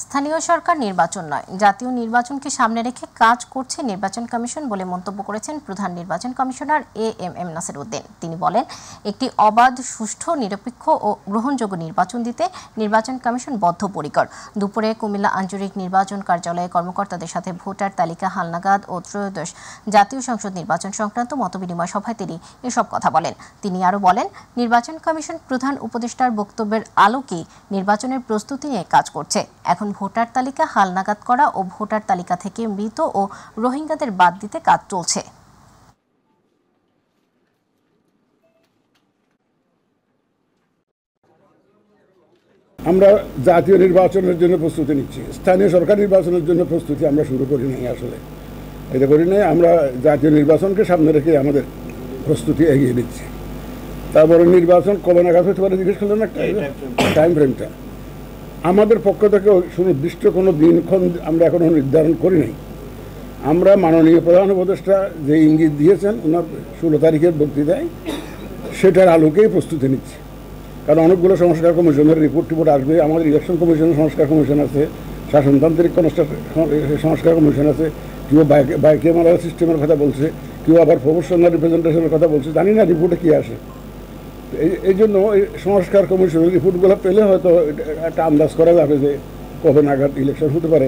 স্থানীয় সরকার নির্বাচন নয়, জাতীয় নির্বাচনকে সামনে রেখে কাজ করছে নির্বাচন কমিশন বলে মন্তব্য করেছেন প্রধান নির্বাচন কমিশনার এএমএম নাসির উদ্দিন। তিনি বলেন, একটি অবাধ, সুষ্ঠু, নিরপেক্ষ ও গ্রহণযোগ্য নির্বাচন দিতে নির্বাচন কমিশন বদ্ধপরিকর। দুপুরে কুমিল্লা আঞ্চলিক নির্বাচন কার্যালয়ে কর্মকর্তাদের সাথে ভোটার তালিকা হালনাগাদ ও ত্রয়োদশ জাতীয় সংসদ নির্বাচন সংক্রান্ত মতবিনিময় সভায় তিনি এসব কথা বলেন। তিনি আরও বলেন, নির্বাচন কমিশন প্রধান উপদেষ্টার বক্তব্যের আলোকে নির্বাচনের প্রস্তুতি নিয়ে কাজ করছে। এখন ভোটার তালিকা হালনাগাদ করা ও ভোটার তালিকা থেকে মৃত ও রোহিঙ্গাদের বাদ দিতে কাজ চলছে। আমরা জাতীয় নির্বাচনের জন্য প্রস্তুতি নিচ্ছি, স্থানীয় সরকার নির্বাচনের জন্য প্রস্তুতি আমরা শুরু করি নাই। আসলে এটা করি নাই, আমরা জাতীয় নির্বাচনকে সামনে রেখে আমাদের প্রস্তুতি এগিয়ে দিচ্ছি। তারপরে নির্বাচন কবে নাগাদ হতে পারে জিজ্ঞেস করলেন, একটা টাইম ফ্রেমটা আমাদের পক্ষ থেকে সুনির্দিষ্ট কোনো দিনক্ষণ আমরা এখনো নির্ধারণ করি নাই। আমরা মাননীয় প্রধান উপদেষ্টা যে ইঙ্গিত দিয়েছেন ওনার 16 তারিখের বক্তৃতায়, সেটার আলোকেই প্রস্তুতি নিচ্ছি। কারণ অনেকগুলো সংস্কার কমিশনের রিপোর্ট আসবে। আমাদের ইলেকশন কমিশনের সংস্কার কমিশন আছে, শাসনতান্ত্রিক সংস্কার কমিশন আছে, কেউ বাই ক্যামেরা সিস্টেমের কথা বলছে, কেউ আবার প্রফেশনাল রিপ্রেজেন্টেশনের কথা বলছে। জানি না রিপোর্টে কী আসে। এই জন্য এই সংস্কার কমিশনের রিপোর্টগুলো পেলে হয়তো একটা আন্দাজ করা যাবে যে কবে নাগাদ ইলেকশন হতে পারে।